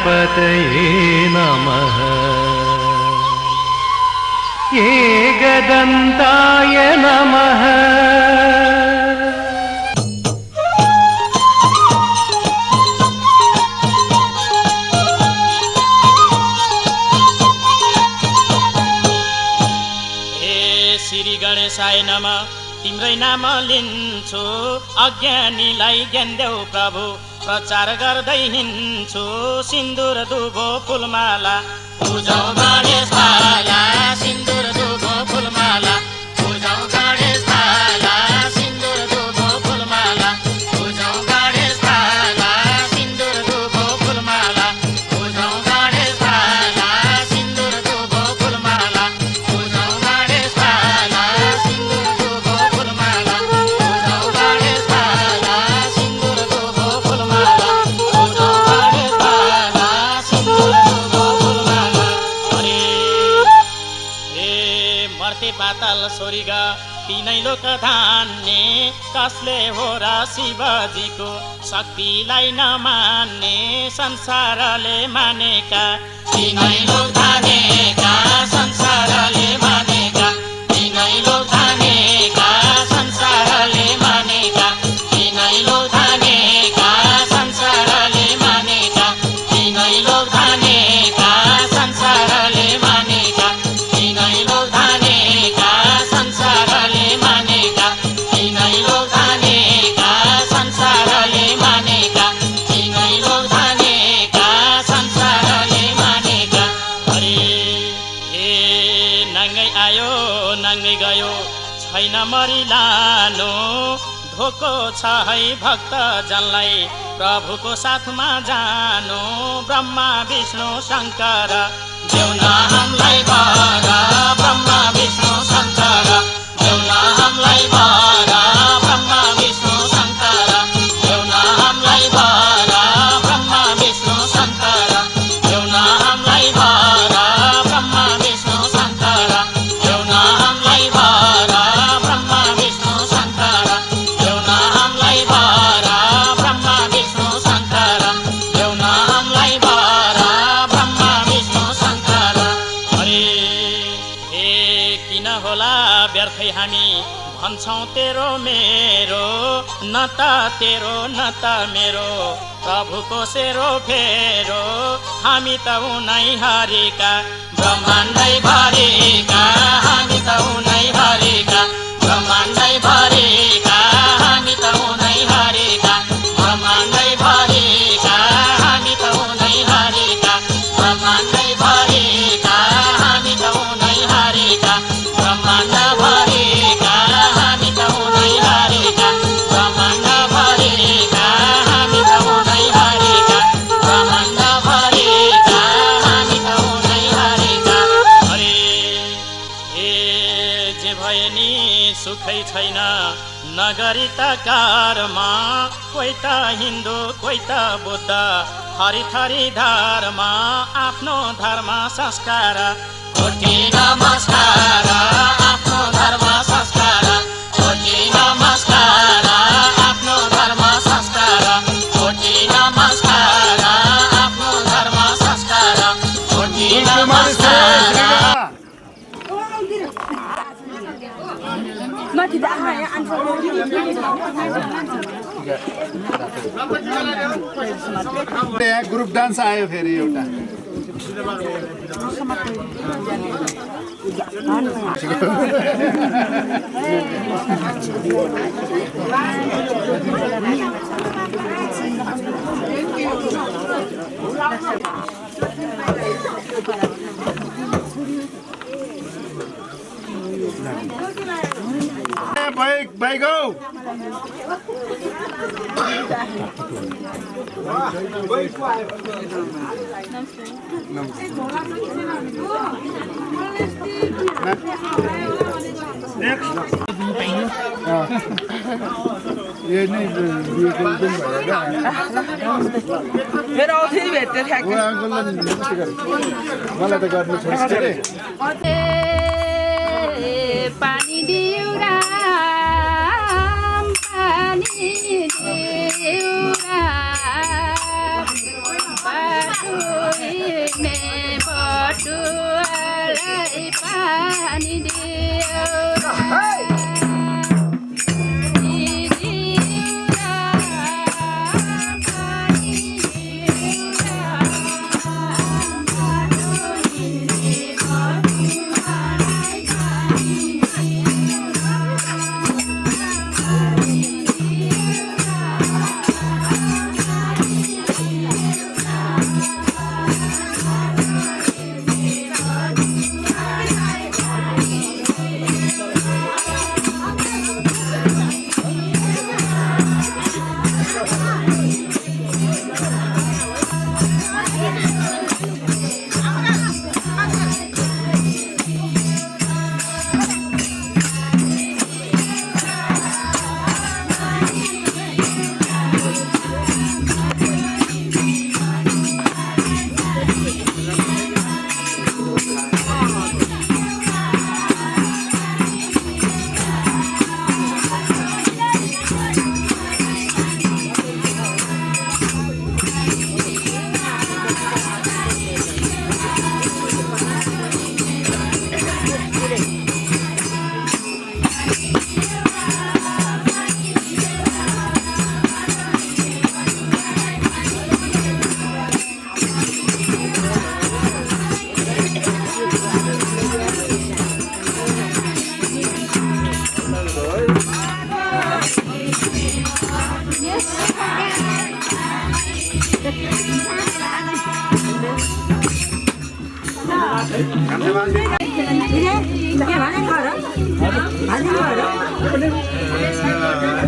गणपतये नमः एकदन्ताय नमः श्री गणेशाय नमः तिम्रै नाम लिन्छु अज्ञानीलाई ज्ञान देऊ प्रभु प्रचार गर्दै हिँड्छु सिन्दुर दुबो फुलमाला पूजौ गणेश बाला सिन्दुर दुबो फुलमाला पूजौ गणेश बाला सिन्दुर दुबो फुलमाला पूजौ गणेश बाला सिन्दुर दुबो फुलमाला पूजौ गणेश बाला सिन्दुर दुबो फुलमाला पूजौ गणेश बाला सिन्दुर दुबो फुलमाला पूजौ गणेश बाला सिन्दुर दुबो फुलमाला पूजौ गणेश बाला सिन्दुर दुबो फुलमाला मर्ते पाताल स्वर्ग तीनै लोक धान्ने कसले हो र शिवजीको शक्तिलाई नमान्ने संसारले मानेका तीनै लोक धानेका संसारले मानेका तीनै लोक धानेका संसारले मानेका तीनै लोक धानेका संसारले मानेका तीनै लोक धानेका संसारले मानेका तीनै लोक धानेका संसारले मानेका तीनै लोक धानेका संसारले मानेका तीनै लोक धानेका संसारले मानेका हरे हे नाङ्गै आयो नाङ्गै गयो छैन मरिलानो धोको छ है भक्त जनलाई प्रभुको साथमा जानु ब्रह्मा विष्णु शङ्कर देउन हामीलाई वर ब्रह्मा विष्णु शङ्कर देउन हामीलाई वर ब्रह्मा विष्णु शङ्कर देउन हामीलाई वर ब्रह्मा विष्णु शङ्कर देउन हामीलाई वर ब्रह्मा विष्णु शङ्कर देउन हामीलाई वर ब्रह्मा विष्णु शङ्कर देउन हामीलाई वर ब्रह्मा विष्णु शङ्कर देउन हामीलाई वर ब्रह्मा विष्णु शङ्कर हरे हे किन होला व्यर्थै हामी भन्छौँ तेरो मेरो न त तेरो न त मेरो प्रभुको सेरो फेरो हामी त उनै हरिका ब्रह्माण्डै भरिका हामी त उनै हरिका ब्रह्माण्डै भरिका हामी त उनै हरिका ब्रह्माण्डै भरिका हामी त उनै हरिका ब्रह्माण्डै भरिका हामी त उनै हरिका ब्रह्माण्ड भरिका हामी त उनै हरिका ब्रह्माण्ड भरिका हामी त उनै हरिका ब्रह्माण्ड भरिका हामी त उनै हरिका हरे हे जे भए नि सुखै छैन नगरी त कर्म कोही त हिन्दू कोही त बुद्ध थरी थरी धर्म आफ्नो धर्म संस्कार कोटि नमस्कार आफ्नो धर्म संस्कार कोटि नमस्कार आफ्नो धर्म संस्कार कोटि नमस्कार आफ्नो धर्म संस्कार कोटि नमस्कार यहाँ ग्रुप डान्स आयो फेरि एउटा Bye go. ये नहीं मेरो औधी भेट्दै ठ्याक्क मलाई त गर्नु छोड्छ रे पानी दिउ राम पानी दिउ राम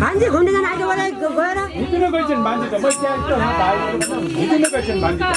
मान्छे घुम्ने आएको बेला गएर हिँड्नु गइछन् मान्छे त म त्यहाँ हिँड्नु गइछन् मान्छे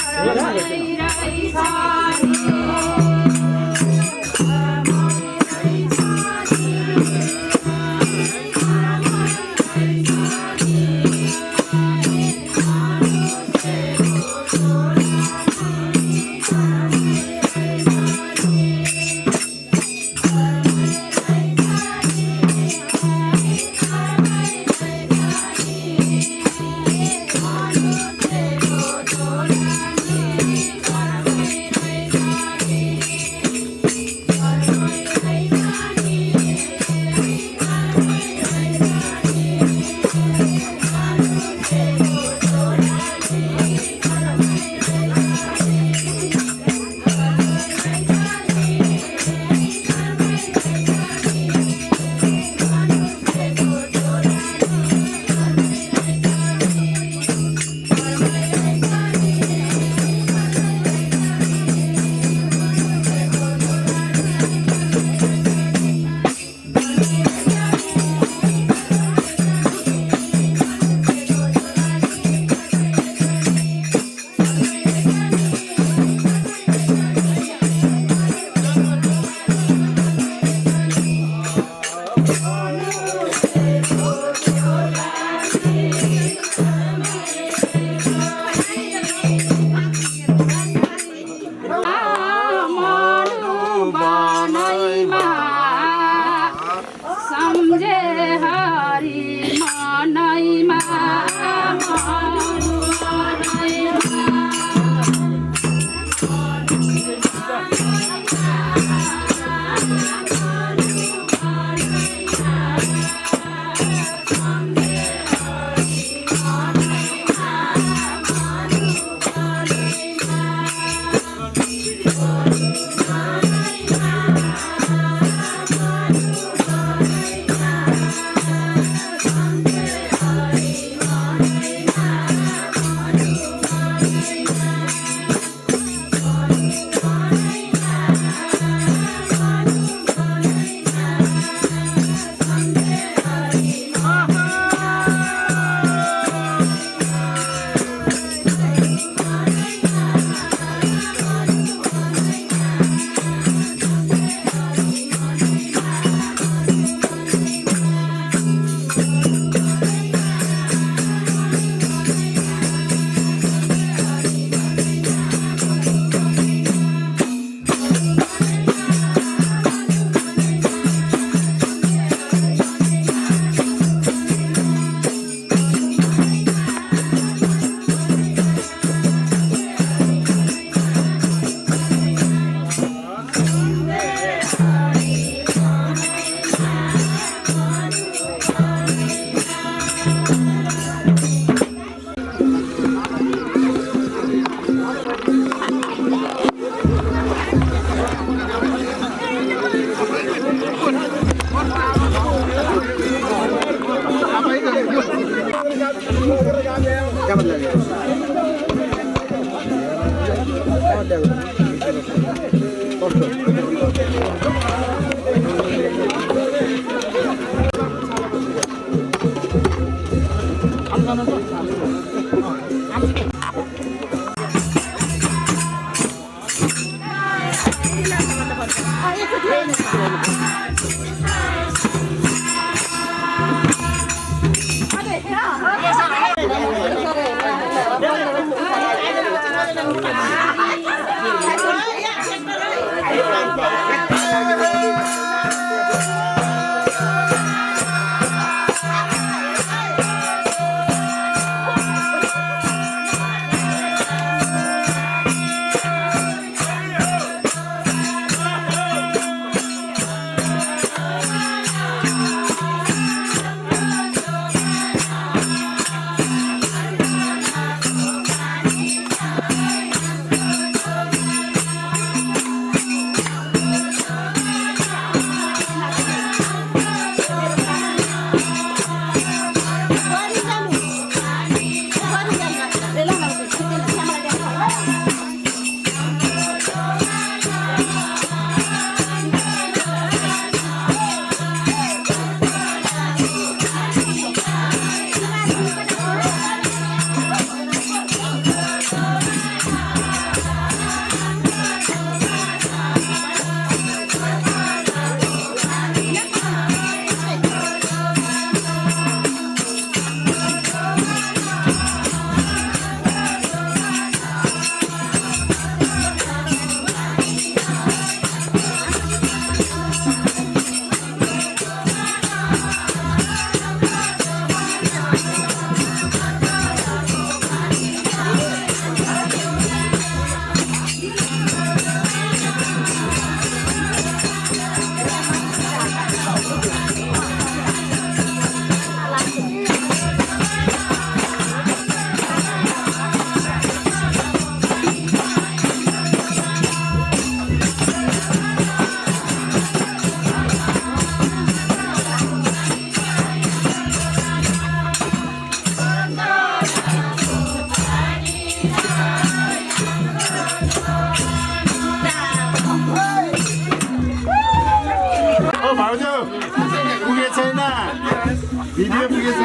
भिडियो पुगेछ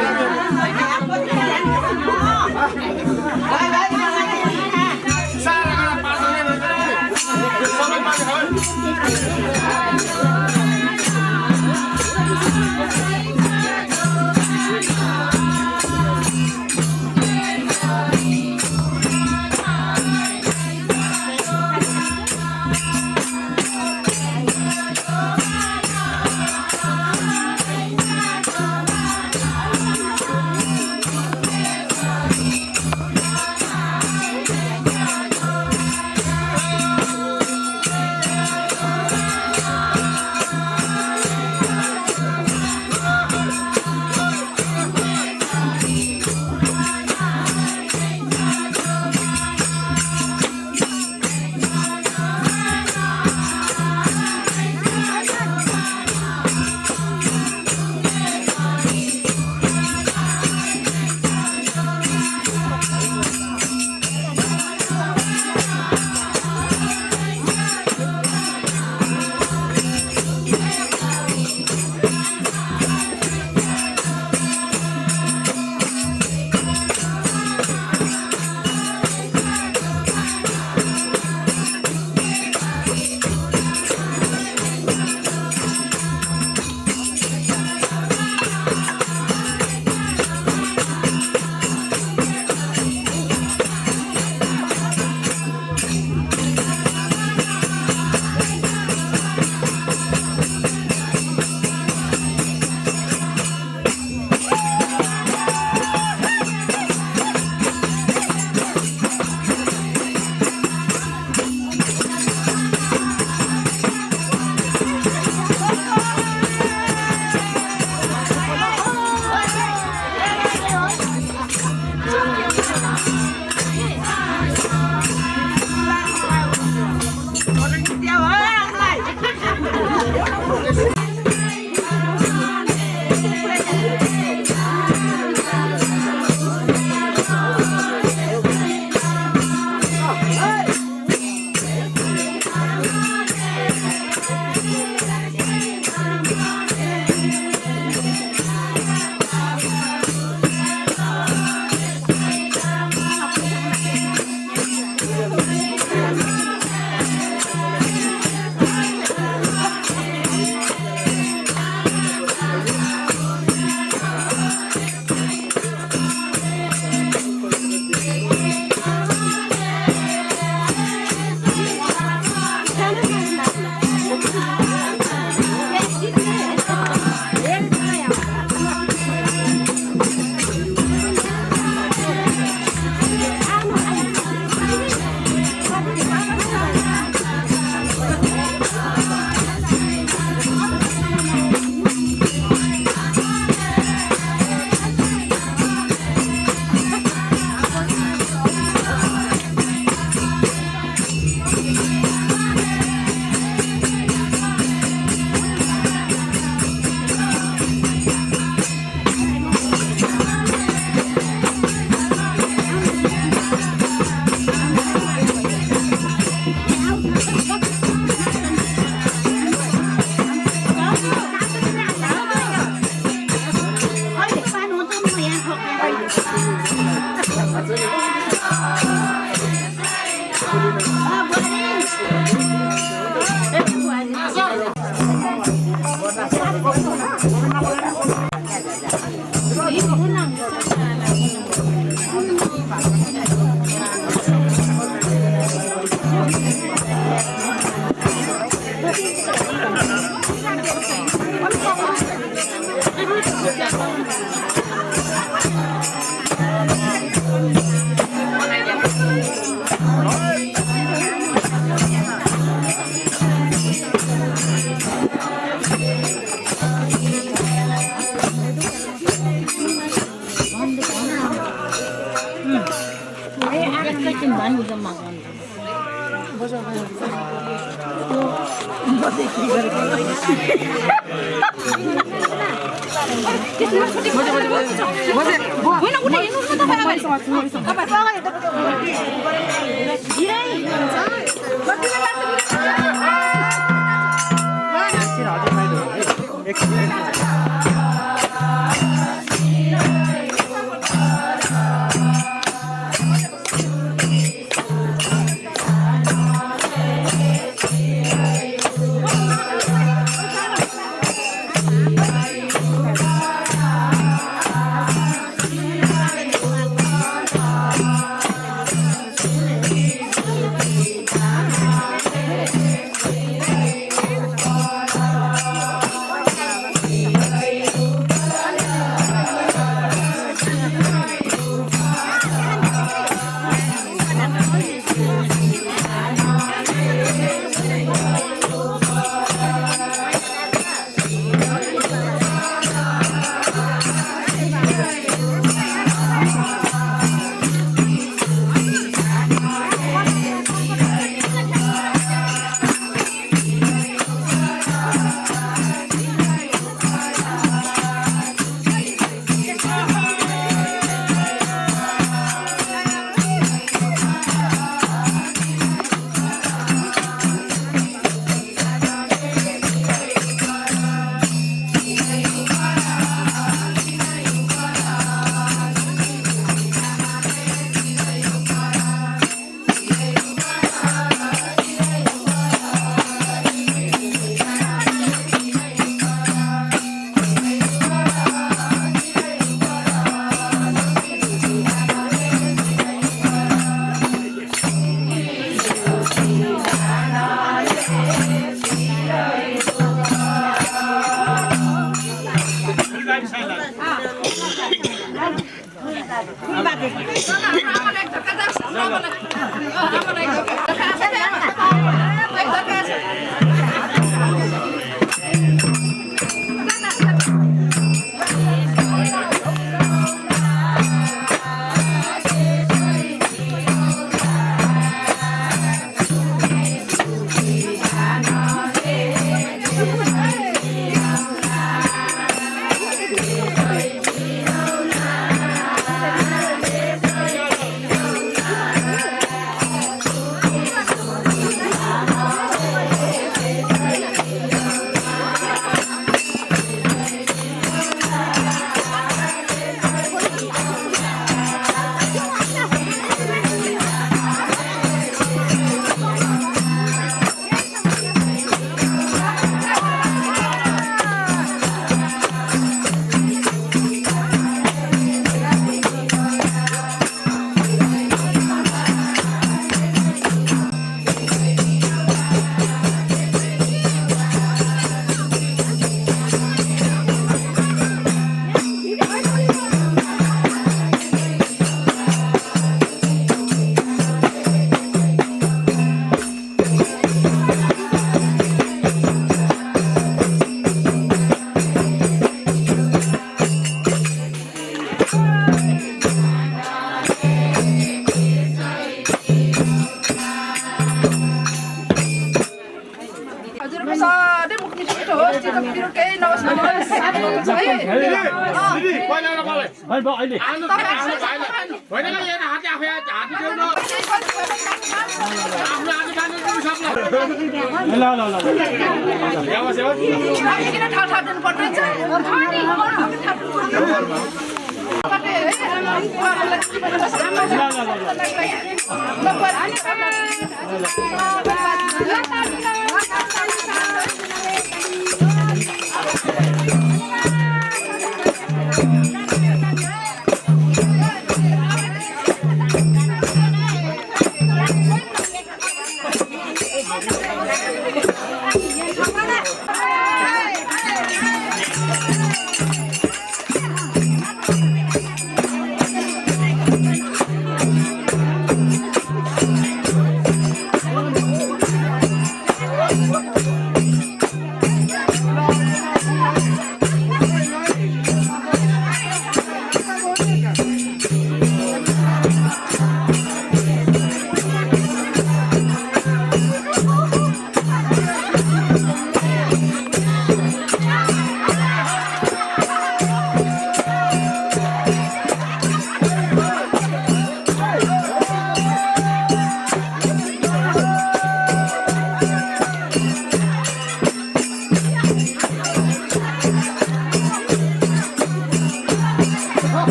Hare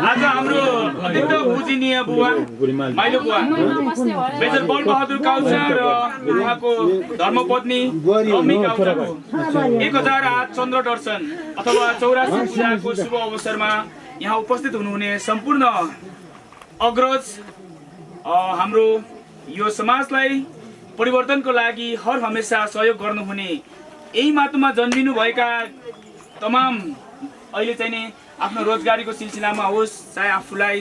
आज हाम्रो अत्यन्त पूजनीय बुवा माइलो बुवा मेजर बल बहादुर काउचा र उहाँको धर्मपत्नी रम्मी काउचाको 1008 चन्द्र दर्शन अथवा 84 पूजाको शुभ अवसरमा यहाँ उपस्थित हुनुहुने सम्पूर्ण अग्रज हाम्रो यो समाजलाई परिवर्तनको लागि हर हमेशा सहयोग गर्नुहुने यही माटोमा जन्मिनु भएका तमाम अहिले चाहिँ नि आफ्नो रोजगारीको सिलसिलामा होस् चाहे आफूलाई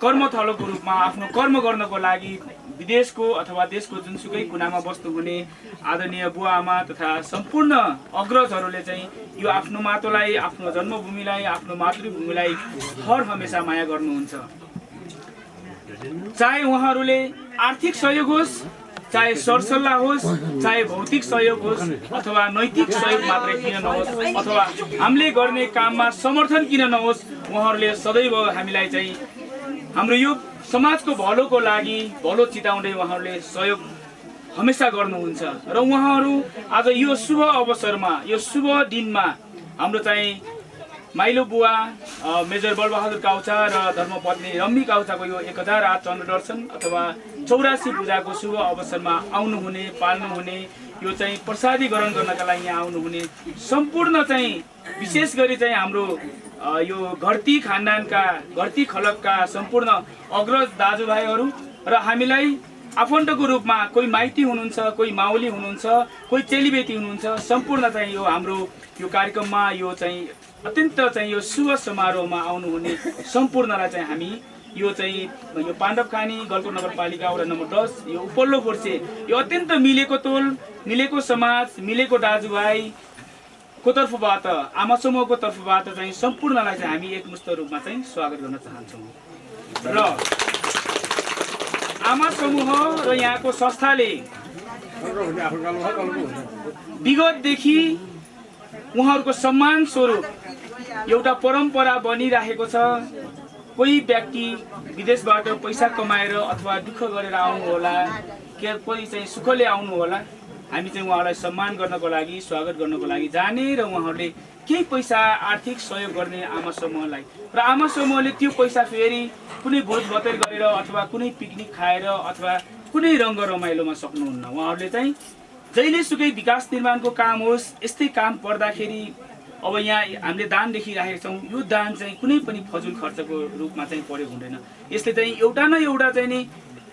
कर्मथलोको रूपमा आफ्नो कर्म गर्नको लागि विदेशको अथवा देशको जुनसुकै कुनामा बस्नुहुने आदरणीय बुवा आमा तथा सम्पूर्ण अग्रजहरूले चाहिँ यो आफ्नो माटोलाई आफ्नो जन्मभूमिलाई आफ्नो मातृभूमिलाई हर हमेशा माया गर्नुहुन्छ। चाहे उहाँहरूले आर्थिक सहयोग होस् चाहे सरसल्लाह होस् चाहे भौतिक सहयोग होस् अथवा नैतिक सहयोग मात्रै किन नहोस् अथवा हामीले गर्ने काममा समर्थन किन नहोस् उहाँहरूले सदैव हामीलाई चाहिँ हाम्रो यो समाजको भलोको लागि भलो चिताउँदै उहाँहरूले सहयोग हमेशा गर्नुहुन्छ र उहाँहरू आज यो शुभ अवसरमा यो शुभ दिनमा हाम्रो चाहिँ माइलो बुवा मेजर बलबहादुर काउचा र धर्मपत्नी रम्मी काउचाको यो 1008 चन्द्र दर्शन अथवा 84 पूजाको शुभ अवसरमा आउनुहुने पाल्नुहुने यो चाहिँ प्रसादी ग्रहण गर्नका लागि यहाँ आउनुहुने सम्पूर्ण चाहिँ विशेष गरी चाहिँ हाम्रो यो घरती खानदानका घरती खलकका सम्पूर्ण अग्रज दाजुभाइहरू र हामीलाई आफन्तको रूपमा कोही माइती हुनुहुन्छ, कोही माउली हुनुहुन्छ, कोही चेलीबेटी हुनुहुन्छ, सम्पूर्ण चाहिँ यो हाम्रो यो कार्यक्रममा यो चाहिँ अत्यन्त चाहिँ यो शुभ समारोहमा आउनुहुने सम्पूर्णलाई चाहिँ हामी यो चाहिँ यो पाण्डवखानी गलकुट नगरपालिका वडा नम्बर 10 यो उपल्लो फोर्से यो अत्यन्त मिलेको तोल, मिलेको समाज, मिलेको दाजुभाइ को तर्फबाट आमा समूहको तर्फबाट चाहिँ सम्पूर्णलाई चाहिँ हामी एकमुष्ट रूपमा चाहिँ स्वागत गर्न चाहन्छौँ। र आमा समूह र यहाँको संस्थाले विगतदेखि उहाँहरूको सम्मान स्वरूप एउटा परम्परा बनिरहेको छ। कोही व्यक्ति विदेशबाट पैसा कमाएर अथवा दुःख गरेर आउनु होला, कोही चाहिँ सुखले आउनु होला, हामी चाहिँ उहाँलाई सम्मान गर्नको लागि, स्वागत गर्नको लागि जाने र उहाँहरूले केही पैसा आर्थिक सहयोग गर्ने आमा समूहलाई र आमा समूहले त्यो पैसा फेरि कुनै भोज भतेर गरेर अथवा कुनै पिकनिक खाएर अथवा कुनै रङ्ग रमाइलोमा सक्नुहुन्न। उहाँहरूले चाहिँ जहिलेसुकै विकास निर्माणको काम होस्, यस्तै काम पर्दाखेरि अब यहाँ हामीले दान देखिरहेका छौँ, यो दान चाहिँ कुनै पनि फजुल खर्चको रूपमा चाहिँ प्रयोग हुँदैन। यसले चाहिँ एउटा न एउटा चाहिँ नि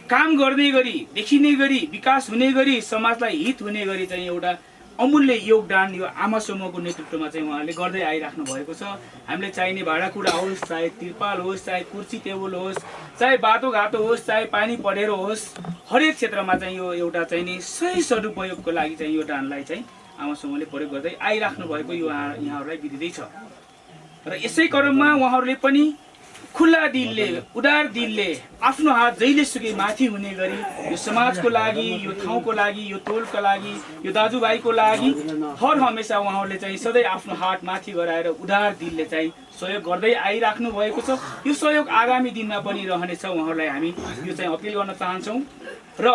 काम गर्ने गरी, देखिने गरी, विकास हुने गरी, समाजलाई हित हुने गरी चाहिँ एउटा अमूल्य योगदान यो आमा समूहको नेतृत्वमा चाहिँ उहाँले गर्दै आइराख्नु भएको छ। हामीले चाहिने भाँडाकुँडा होस्, चाहे तिरपाल होस्, चाहे कुर्सी टेबल होस्, चाहे बाटोघाटो होस्, चाहे पानी परेरो होस्, हरेक क्षेत्रमा चाहिँ यो एउटा चाहिँ नि सही सदुपयोगको लागि चाहिँ यो दानलाई चाहिँ आमा समूहले प्रयोग गर्दै आइराख्नु भएको यो यहाँहरूलाई बिदिँदैछ। र यसै क्रममा उहाँहरूले पनि खुल्ला दिलले, उदार दिलले आफ्नो हात जहिलेसुकै माथि हुने गरी यो समाजको लागि, यो ठाउँको लागि, यो टोलको लागि, यो दाजुभाइको लागि हर हमेसा उहाँहरूले चाहिँ सधैँ आफ्नो हात माथि गराएर उदार दिलले चाहिँ सहयोग गर्दै आइराख्नु भएको छ। यो सहयोग आगामी दिनमा पनि रहनेछ, उहाँहरूलाई हामी यो चाहिँ अपिल गर्न चाहन्छौँ। र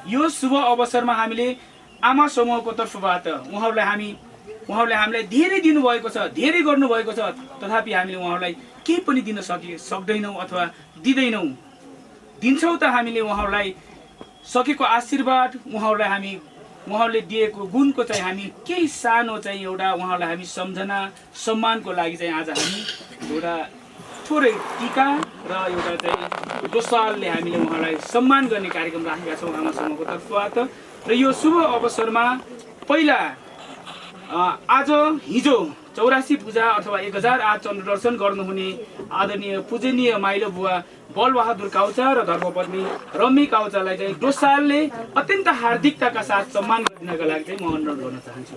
यो शुभ अवसरमा हामीले आमा समूहको तर्फबाट उहाँहरूले हामीलाई धेरै दिनुभएको छ, धेरै गर्नुभएको छ, तथापि हामीले उहाँहरूलाई केही पनि दिन सक्दैनौँ अथवा दिँदैनौँ। दिन्छौँ त हामीले उहाँहरूलाई सकेको आशीर्वाद, उहाँहरूले दिएको गुणको चाहिँ हामी केही सानो चाहिँ एउटा उहाँहरूलाई हामी सम्झना सम्मानको लागि चाहिँ आज हामी एउटा थोरै टीका र एउटा चाहिँ दोसालले हामीले उहाँलाई सम्मान गर्ने कार्यक्रम राखेका छौँ आमा समूहको तर्फबाट। र यो शुभ अवसरमा पहिला आज हिजो 84 पूजा अथवा 1008 चन्द्र दर्शन गर्नुहुने आदरणीय पूजनीय माइलो बुवा बलबहादुर काउचा र धर्मपत्नी रम्मी काउचालाई चाहिँ दोसालले अत्यन्त हार्दिकताका साथ सम्मान गर्नका लागि चाहिँ म अनुरोध गर्न चाहन्छु।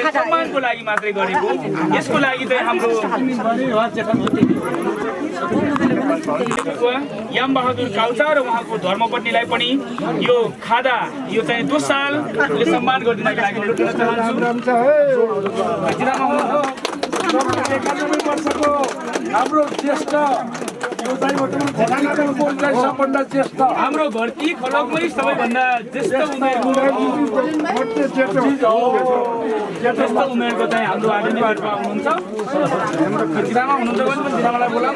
सम्मानको लागि मात्रै गरेको, यसको लागि चाहिँ हाम्रो याम बहादुर काउचा र उहाँको धर्मपत्नीलाई पनि यो खादा यो चाहिँ दोसालले सम्मान गरिदिनको लागि अनुरोध गर्न चाहन्छु। हाम्रो ज्येष्ठ हाम्रो घरती खलकमै सबैभन्दा ज्येष्ठ उमेरको चाहिँ हाम्रो आदरणीय बाबा हुनुहुन्छ। जिल्लामा हुनुहुन्छ भने जिल्लालाई बोलाउँ।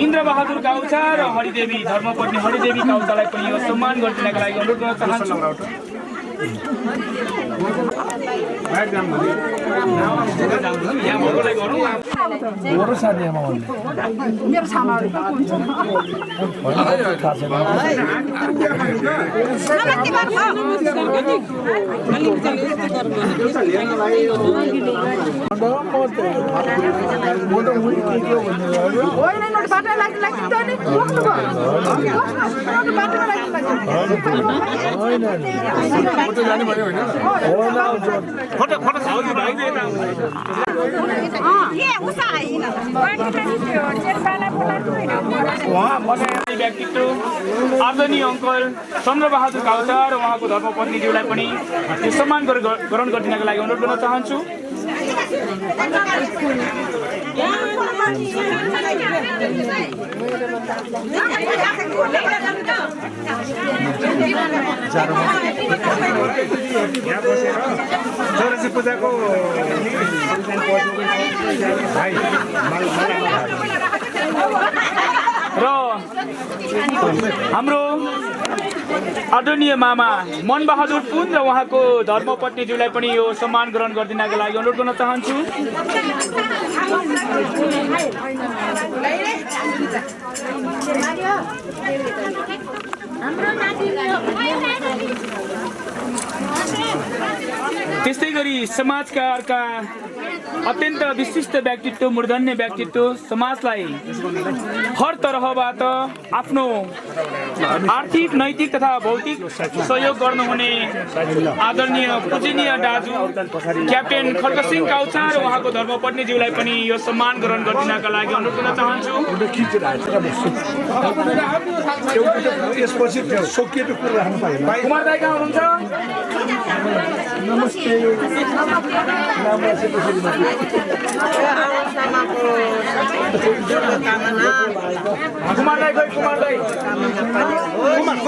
इन्द्र बहादुर काउचा र हरिदेवी धर्मपत्नी हरिदेवी काउचालाई पनि यो सम्मान गरिदिनका लागि अनुरोध गर्न चाहन्छु। यहाँ भएकोलाई गरौँ। मेरो सामाहरू व्यक्तित्व आदरणीय अङ्कल चन्द्रबहादुर काउचार र उहाँको धर्मपत्नीज्यूलाई पनि यो सम्मान ग्रहण गरिदिनको लागि अनुरोध गर्न चाहन्छु। पूजाको र हाम्रो आदरणीय मामा मनबहादुर पुन र उहाँको धर्मपत्नीज्यूलाई पनि यो सम्मान ग्रहण गरिदिनको लागि अनुरोध गर्न चाहन्छु। त्यस्तै गरी समाजका अर्का अत्यन्त विशिष्ट व्यक्तित्व, मूर्धन्य व्यक्तित्व, समाजलाई हर तरहबाट आफ्नो आर्थिक, नैतिक तथा भौतिक सहयोग गर्नुहुने आदरणीय पूजनीय दाजु क्याप्टेन खड्गसिंह काउचार र उहाँको धर्मपत्नीज्यूलाई पनि यो सम्मान ग्रहण गरिदिनका लागि अनुरोध गर्न चाहन्छु। कुमार दाइ कहाँ हुनुहुन्छ? नमस्ते। कुमार दाइ गई, कुमार दाइ। कुमार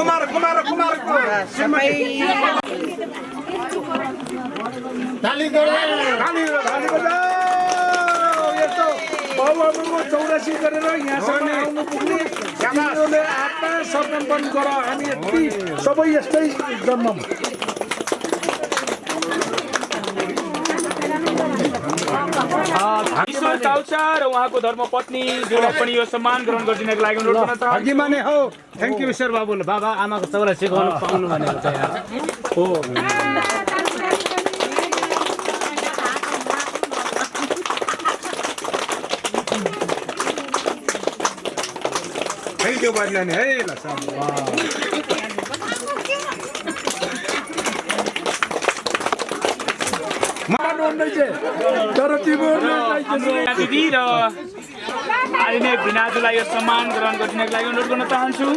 ताली बजाऊ। यस्तो बाबुआमाको 84 गरेर यहाँसम्म आउनु पुग्ने तिमीहरूले आत्मा समर्पण गर। हामी यति सबै यस्तै जन्मम। ईश्वर काउचार र उहाँको धर्मपत्नीज्यूलाई पनि यो सम्मान ग्रहण गरिदिनको लागि अनुरोध गर्न चाहन्छु। अघि माने हो। थ्याङ्क यू ईश्वर बाबुले बाबा आमाको चौरा सिकाउनु पाउनु भनेको चाहिँ हो। थ्याङ्क यू बदलाने है ल दिदी र अहिले भिनाजुलाई यो सम्मान ग्रहण गरिदिनको लागि अनुरोध गर्न चाहन्छु।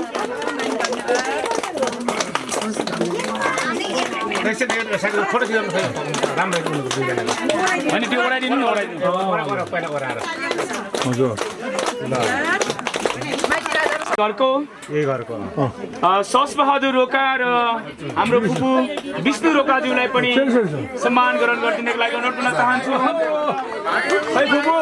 अनि त्यो ओराइदिनु न, घरको सस बहादुर रोका र हाम्रो फुपू विष्णु रोकाज्यूलाई पनि सम्मान ग्रहण गरिदिनको लागि अनुरोध गर्न चाहन्छु। है फुपू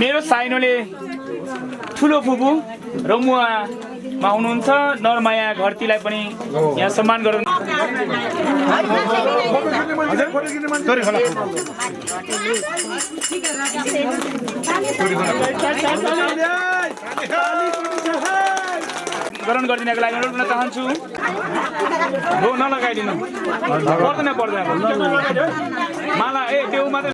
मेरो साइनोले ठुलो फुपू रमुवामा हुनुहुन्छ नरमाया घरतीलाई पनि यहाँ सम्मान गराउनु। ग्रहण गरिदिनको लागि अनुरोध गर्न चाहन्छु। हो नलगाइदिनु पर्दैन पर्दैन माला ए त्यो मात्रै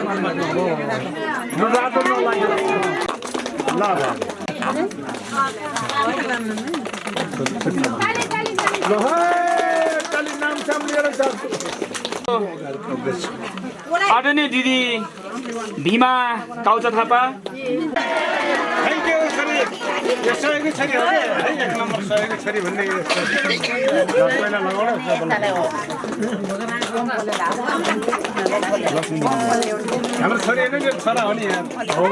आदरणीय दिदी भीमा काउचा थापा सहयोगी छोरी हो है, एक नम्बर सहयोगी छोरी भन्ने पहिला लगाउन हाम्रो छोरी होइन नि छोरा हो नि यहाँ हो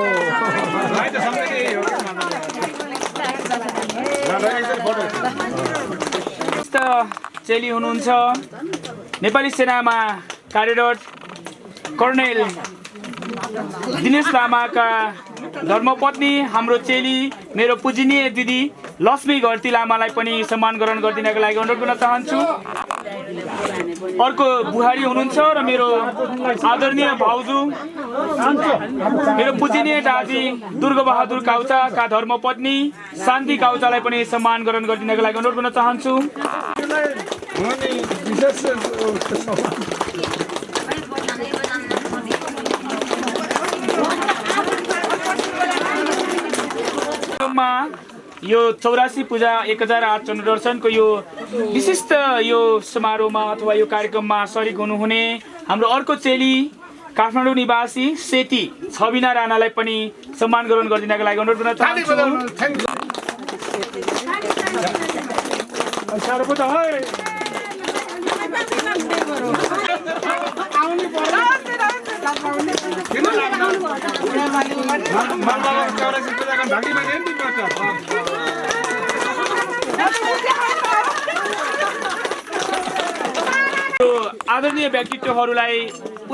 भाइ त सबै यही हो त चेली हुनुहुन्छ नेपाली सेनामा कार्यरत कर्णेल दिनेश लामाका धर्मपत्नी हाम्रो चेली मेरो पूजनीय दिदी लक्ष्मी घरती लामालाई पनि सम्मान ग्रहण गरिदिनको लागि अनुरोध गर्न चाहन्छु। अर्को बुहारी हुनुहुन्छ र मेरो आदरणीय भाउजू मेरो पूजनीय दादी दुर्गाबहादुर काउचाका धर्मपत्नी शान्ति काउचालाई पनि सम्मान ग्रहण गरिदिनको लागि अनुरोध गर्न चाहन्छु। यो 84 पूजा 1008 चन्द्र दर्शनको यो विशिष्ट यो समारोहमा अथवा यो कार्यक्रममा सरिक हुनुहुने हाम्रो अर्को चेली काठमाडौँ निवासी सेती छबिना राणालाई पनि सम्मान ग्रहण गरिदिनको लागि अनुरोध गर्न चाहन्छु। आदरणीय व्यक्तित्वहरूलाई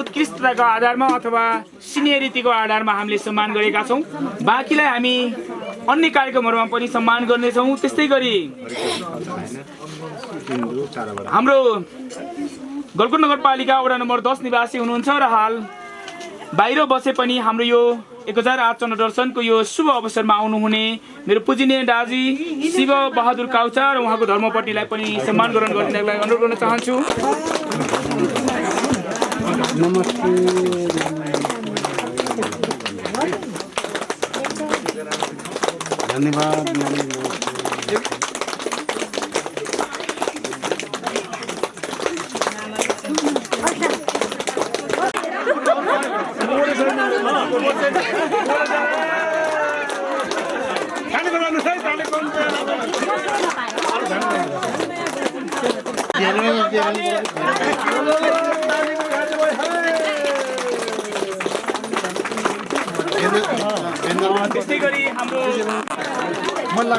उत्कृष्टताको आधारमा अथवा सिनियरिटीको आधारमा हामीले सम्मान गरेका छौँ। बाँकीलाई हामी अन्य कार्यक्रमहरूमा पनि सम्मान गर्नेछौँ। त्यस्तै गरी हाम्रो गलकुट नगरपालिका वडा नम्बर 10 निवासी हुनुहुन्छ र हाल बाहिर बसे पनि हाम्रो यो 1008 चन्द्र दर्शनको यो शुभ अवसरमा आउनुहुने मेरो पूजनीय दाजी शिव बहादुर काउचा र उहाँको धर्मपत्नीलाई पनि सम्मान ग्रहण गरिदिनको लागि अनुरोध गर्न चाहन्छु। धन्यवाद। त्यस्तै गरी हाम्रो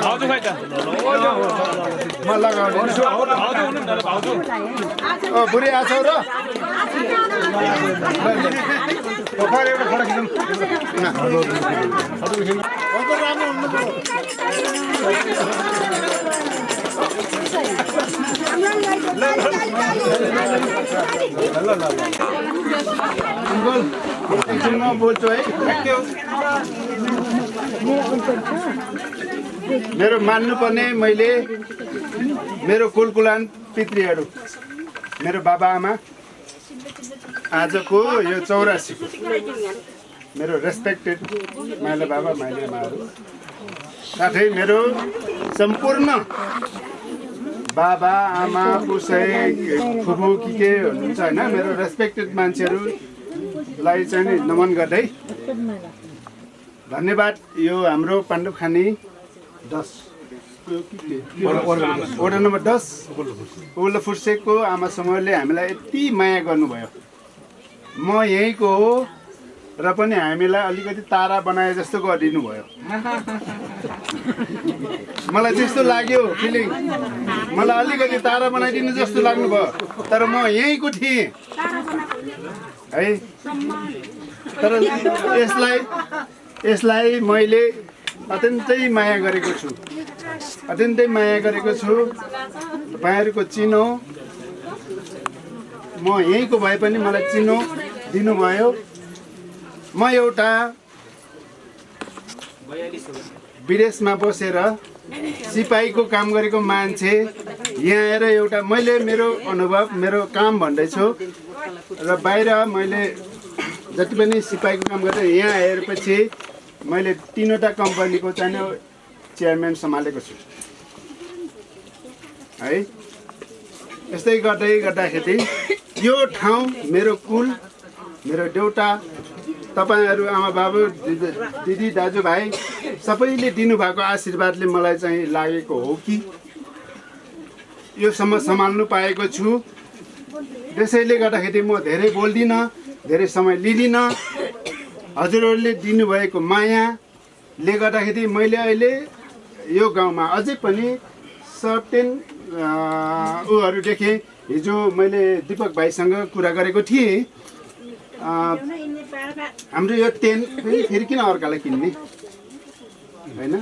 भाउजू खै त भाउजू बुढी आछौ र म बोल्छु है। मेरो मान्नुपर्ने मैले मेरो कुलकुलान पितृहरू मेरो बाबा आमा आजको यो 84 मेरो रेस्पेक्टेड माइला बाबा माइला आमाहरू साथै मेरो सम्पूर्ण बाबा आमा पुसै फुपू के हुनुहुन्छ होइन मेरो रेस्पेक्टेड मान्छेहरूलाई चाहिँ नमन गर्दै धन्यवाद। यो हाम्रो पाण्डुखानी 10 वडा नम्बर 10 उल्लो फुर्सेकको आमा समूहले हामीलाई यति माया गर्नुभयो। म यहीँको हो र पनि हामीलाई अलिकति तारा बनाए जस्तो गरिदिनु भयो। मलाई त्यस्तो लाग्यो फिलिङ, मलाई अलिकति तारा बनाइदिनु जस्तो लाग्नुभयो। तर म यहीँको थिएँ है। तर यसलाई मैले अत्यन्तै माया गरेको छु, अत्यन्तै माया गरेको छु। तपाईँहरूको चिनो म यहीँको भए पनि मलाई चिनो दिनुभयो। म एउटा विदेशमा बसेर सिपाहीको काम गरेको मान्छे यहाँ आएर एउटा मैले मेरो अनुभव मेरो काम भन्दैछु र बाहिर मैले जति पनि सिपाहीको काम गरेर यहाँ आएपछि मैले 3वटा कम्पनीको चाहिँ चेयरम्यान सम्हालेको छु है। यस्तै गर्दाखेरि यो ठाउँ मेरो कुल मेरो देउता तपाईहरू आमा बाबु दिदी दाजुभाइ सबैले दिनुभएको आशीर्वादले मलाई चाहिँ लागेको हो कि योसम्म सम्हाल्नु पाएको छु। त्यसैले गर्दाखेरि म धेरै बोल्दिनँ, धेरै समय लिदिनँ। हजुरहरूले दिनुभएको मायाले गर्दाखेरि मैले अहिले यो गाउँमा अझै पनि सर्टेन उहरू देखेँ हिजो मैले दीपक भाइसँग कुरा गरेको थिएँ हाम्रो यो टेन फेरि किन अर्कालाई किन्ने होइन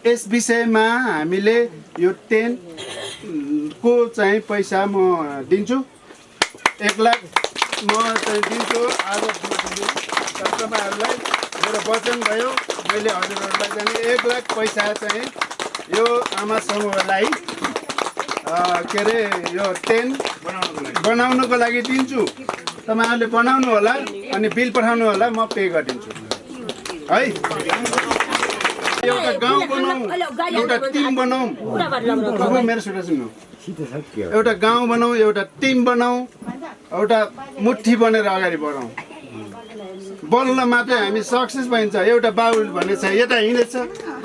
यस विषयमा हामीले यो 10 को चाहिँ पैसा म दिन्छु 1 लाख म चाहिँ दिन्छु आज तपाईँहरूलाई मेरो वचन भयो मैले हजुरहरूलाई चाहिँ 1 लाख पैसा चाहिँ यो आमा समूहलाई के अरे यो 10 बनाउनुको लागि दिन्छु तपाईँहरूले बनाउनु होला अनि बिल पठाउनु होला म पे गरिदिन्छु है एउटा गाउँ बनाऊ एउटा टिम बनाऊ मेरो सुन्नु सुन्नु एउटा गाउँ बनाऊ एउटा टिम बनाऊ एउटा मुट्ठी बनेर अगाडि बढाउँ बोल्न मात्रै हामी सक्सेस भइन्छ एउटा बाबु भनेछ यता हिँडेछ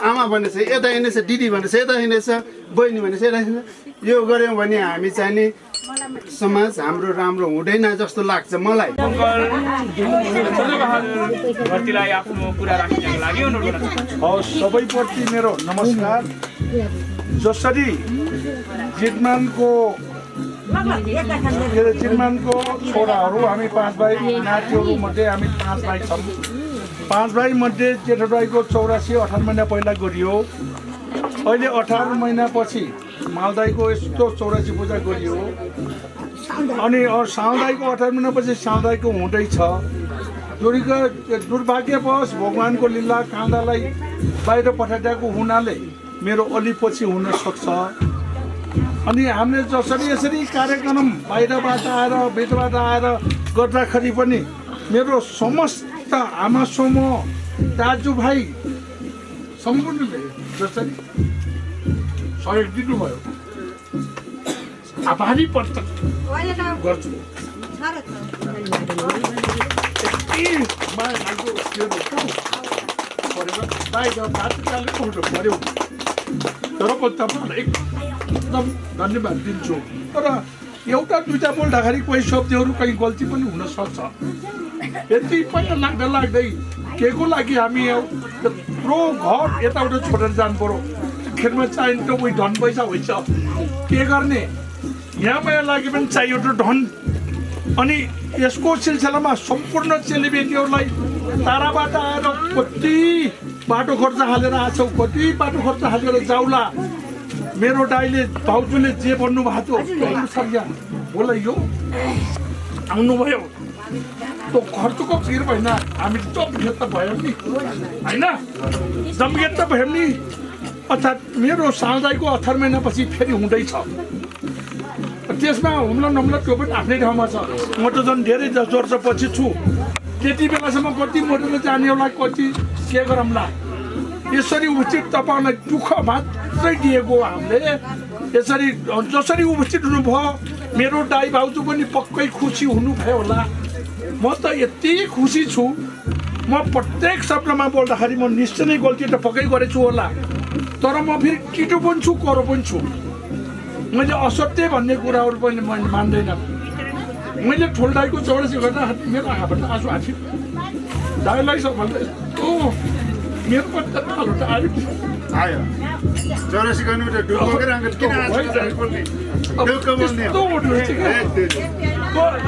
आमा भनेछ यता हिँडेछ दिदी भनेछ यता हिँडेछ बहिनी भनेछ यता हिँडेछ यो गऱ्यौँ भने हामी चाहिँ नि समाज हाम्रो राम्रो हुँदैन जस्तो लाग्छ मलाई सबैप्रति मेरो नमस्कार जसरी जितमानको छोराहरू हामी 5 भाइ नातिहरू मध्ये हामी 5 भाइ छौँ 5 भाइ मध्ये जेठो दाइको 84-18 महिना पहिला गरियो अहिले 18 महिनापछि मालदाईको यस्तो 84 पूजा गरियो अनि साउदाईको 18 महिनापछि साउदाईको हुँदैछ दुर्भाग्यवश भगवानको लीला काँदालाई बाहिर पठाइदिएको हुनाले मेरो अलिपछि हुन सक्छ अनि हामीले जसरी यसरी कार्यक्रम बाहिरबाट आएर भित्रबाट आएर गर्दाखेरि पनि मेरो समस्त आमा समूह दाजुभाइ सम्पूर्णले जसरी सहयोग दिनुभयो आभारी प्रकट गर्छु तर पनि तपाईँहरूलाई एकदम धन्यवाद दिन्छु तर एउटा दुईवटा बोल्दाखेरि कोही शब्दहरू कहीँ गल्ती पनि हुनसक्छ यति पनि लाग्दै के को लागि हामी त्यत्रो घर यताउता छोडेर जानु पऱ्यो खेतमा चाहिने त उही धन पैसा हुन्छ के गर्ने यहाँ माया लागि पनि चाहियो त धन अनि यसको सिलसिलामा सम्पूर्ण चेलीबेटीहरूलाई टाढाबाट आएर कति बाटो खर्च हालेर आछौ कति बाटो खर्च हालेर जाउला मेरो दाइले भाउजूले जे भन्नुभएको थियो बोलाइयो आउनुभयो त्यो खर्चको फिर भएन हामी जम्घेत त भयो नि होइन जम्घेत त भयो नि अर्थात् मेरो साउदाईको 18 महिनापछि फेरि हुँदैछ त्यसमा हुम्ला नम्ला त्यो पनि आफ्नै ठाउँमा छ म त झन् धेरै वर्षपछि छु त्यति बेलासम्म कति मोटेर जाने होला कति के गरौँला यसरी उचित तपाईँलाई दुःख मात्रै दिएको हामीले यसरी जसरी उपस्थित हुनुभयो मेरो दाइ भाउजू पनि पक्कै खुसी हुनुभयो होला म त यति खुसी छु म प्रत्येक शब्दमा बोल्दाखेरि म निश्चय नै गल्ती त पक्कै गरेछु होला तर म फेरि किटो पनि छु करो पनि छु मैले असत्य भन्ने कुराहरू पनि मैले मान्दैन मैले ठुल दाइको 84 गर्दा मेरो आँखाबाट आँसु आथ्यो दाइलाई सबभन्दा यस्तो मेरो पनि त आलो त आयो 84 गर्नु त ढुक्क गरेर किन ढुक्क बोल्ने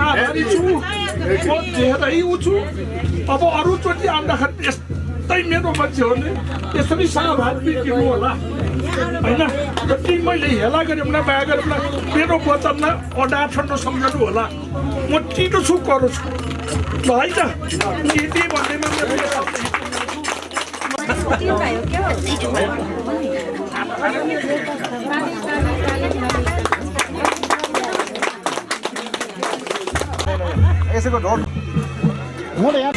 आभारी छु म धेरै छु अब अरूचोटि आउँदाखेरि यस्तै मेरो मान्छेहरूले यसरी साभात बिर्किनु होला होइन जति मैले हेला गरेँ मलाई माया गरेँ मेरो वचनलाई अडाठण्ड सम्झनु होला म टिटो छु करो छु ल है त यति भन्दैमा यसको ढोल मोड यहाँ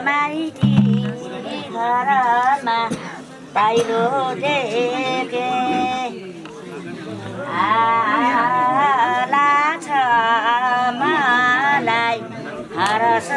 माइती घरमा पाइलो देखे लाग्छ मलाई हरस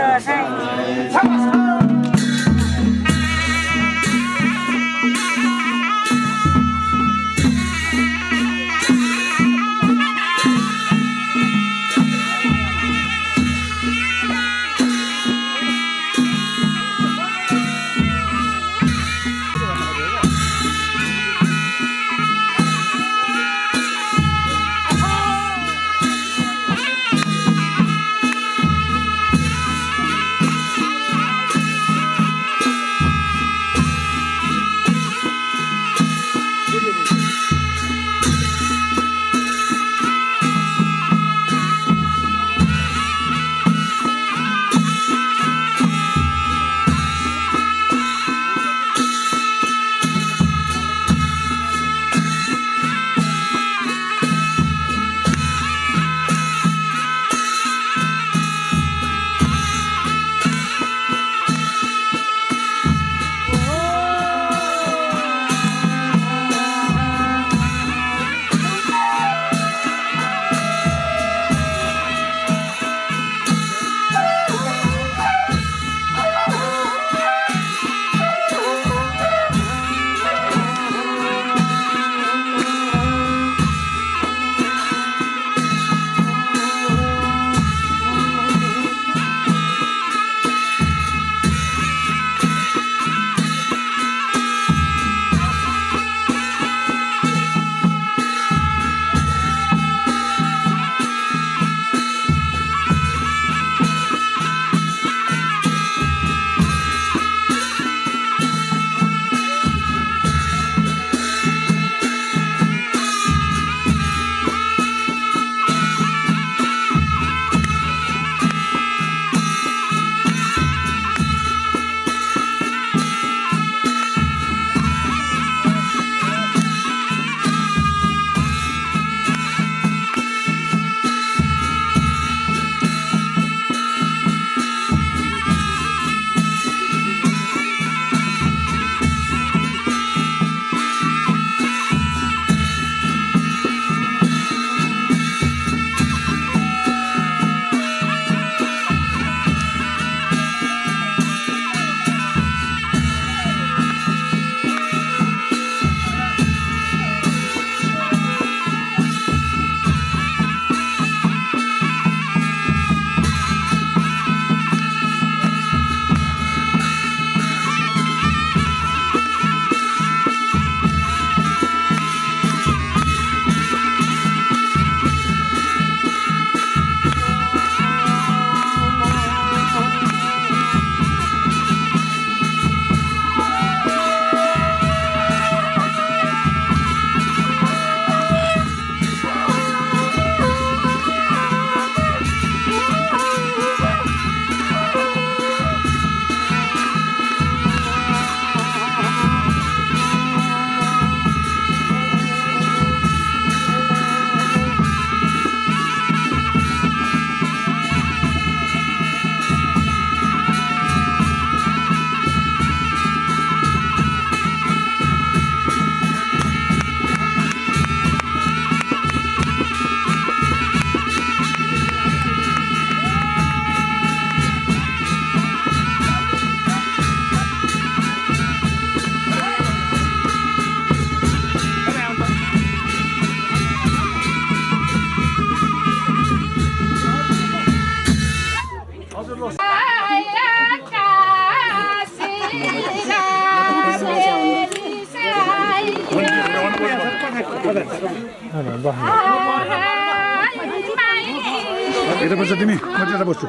यता बस्छ तिमी म त्यता बस्छु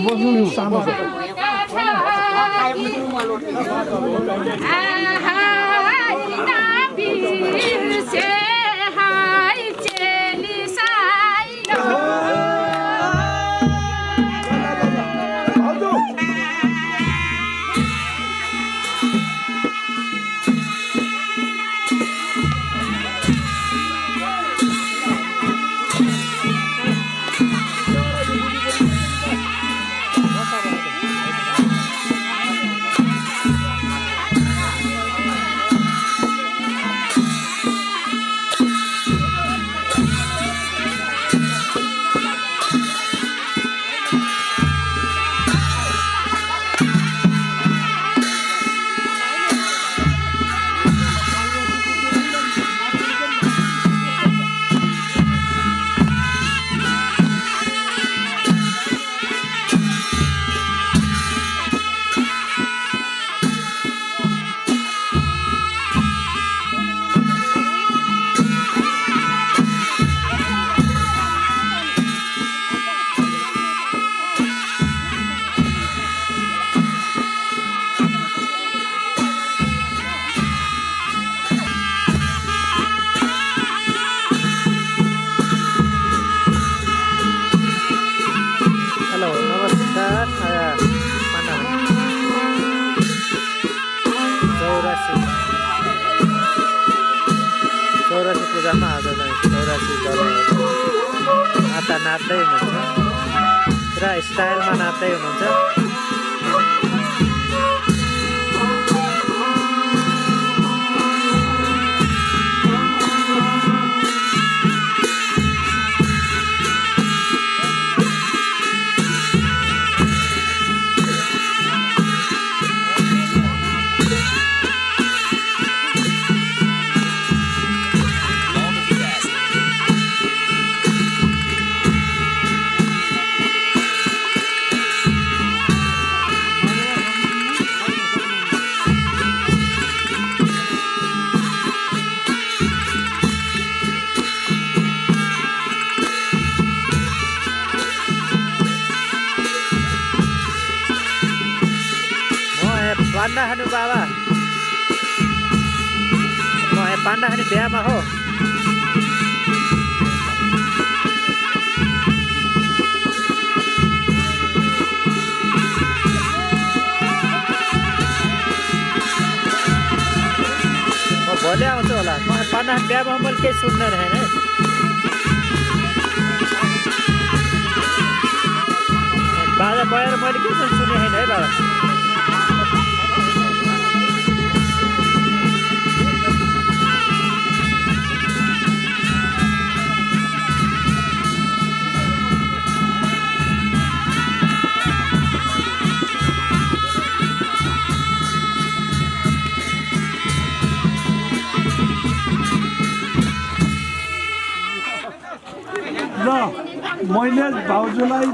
बस्नु सानो छ चौरासी पूजामा आज चाहिँ चौरासी दलहरू नाच्दा नाच्दै हुनुहुन्छ पुरा स्टाइलमा नाच्दै हुनुहुन्छ। पाण्डा खानु बाबा म पाण्डा खाने बिहामा हो। म भोलि आउँछु होला। म पाण्डा खाने बिहामा मैले केही सुन्न रहेन है। बाजा बजाएर मैले के पनि सुने छैन है बाबा। मैले भाउजूलाई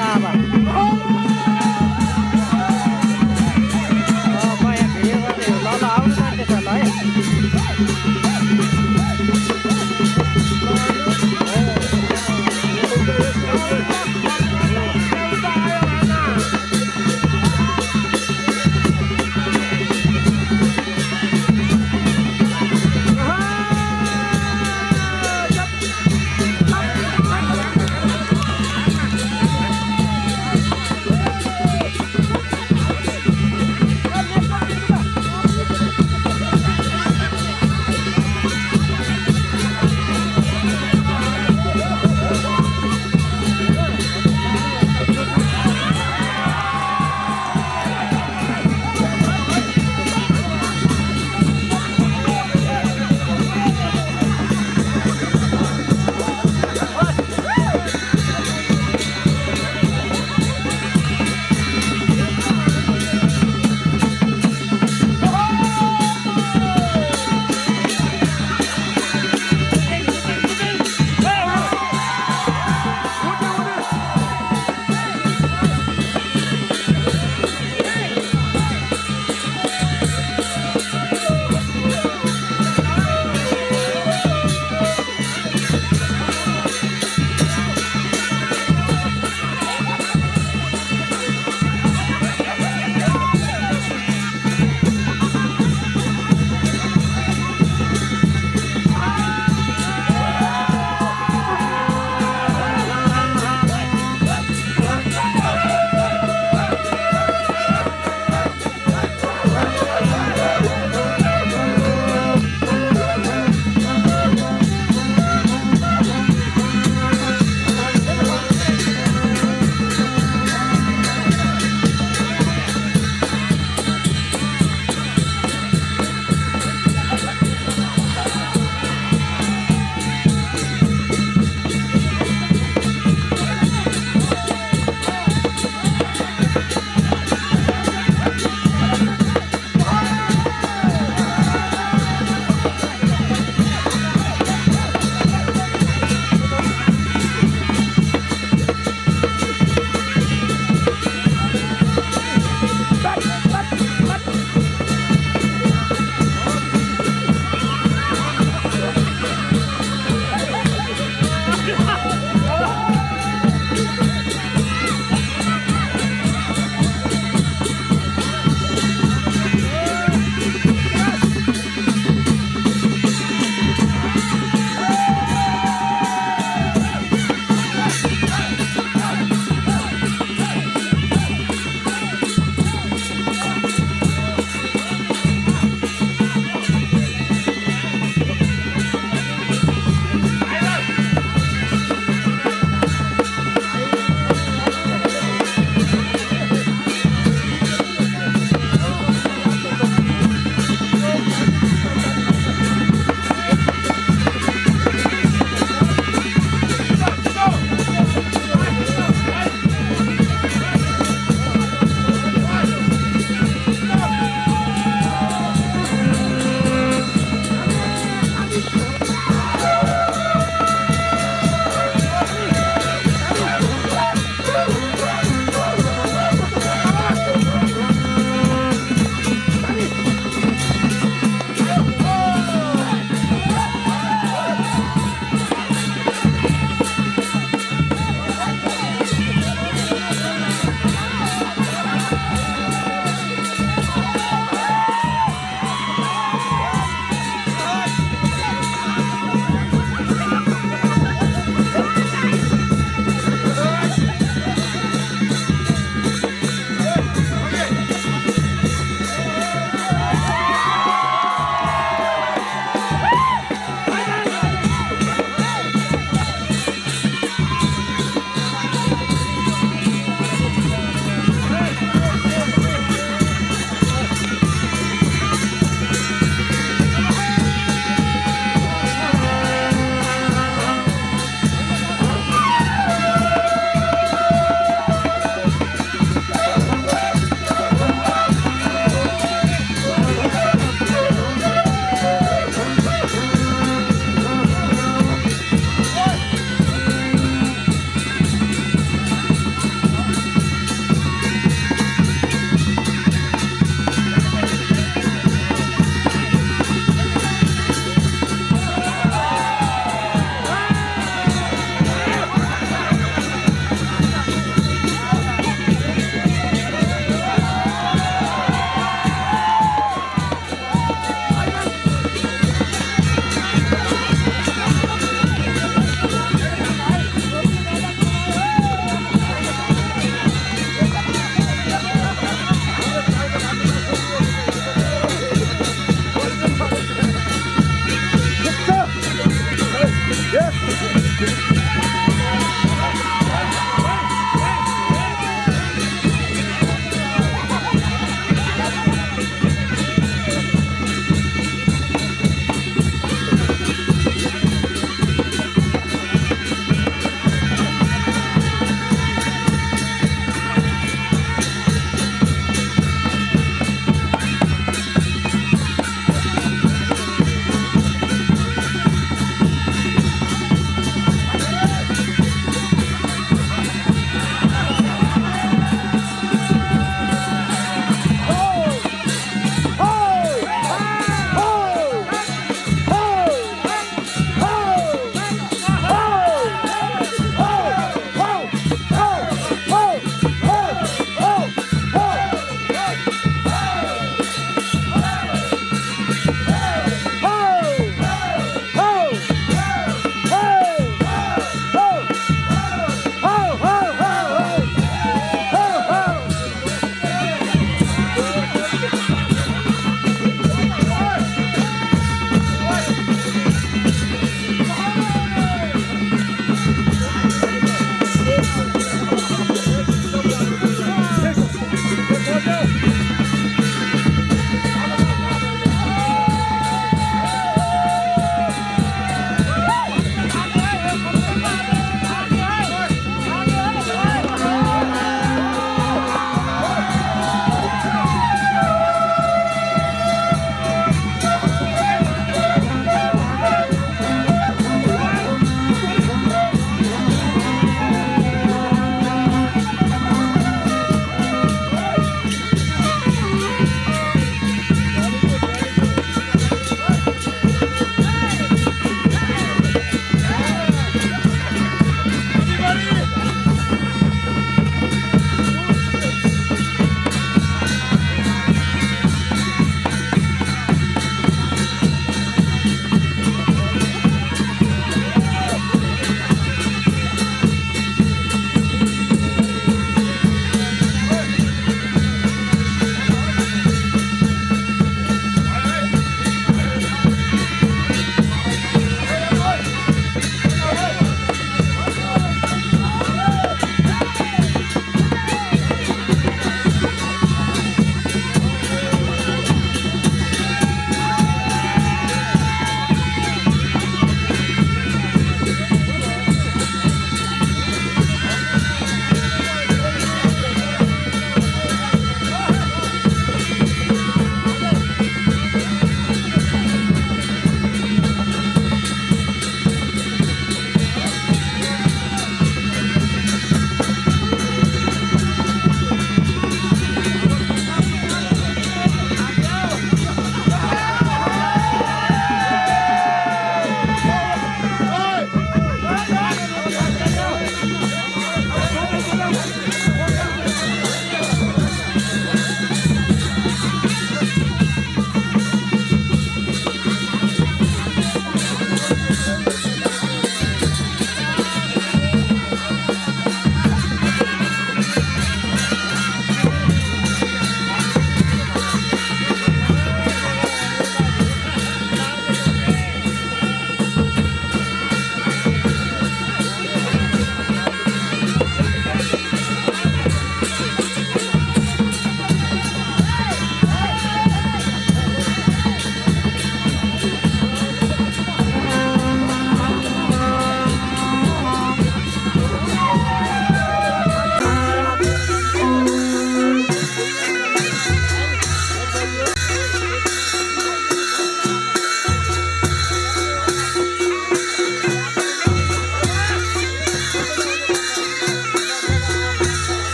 आमा म यहाँ भिडियो गर्दै ल आउनु पर्छ ल है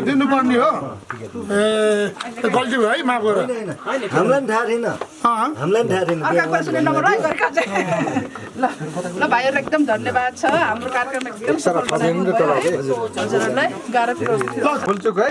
दिनुपर्ने हो ए गल्ती भयो है माफ गर हामीलाई पनि थाहा थिएन हामीलाई पनि थाहा थिएन अर्का कुरा नम्बर है गरेका चाहिँ ल ल भाइहरु एकदम धन्यवाद छ हाम्रो कार्यक्रम एकदम सफल बनाइदिनु भयो हजुरहरुलाई गाह्रो ल फुलचुक है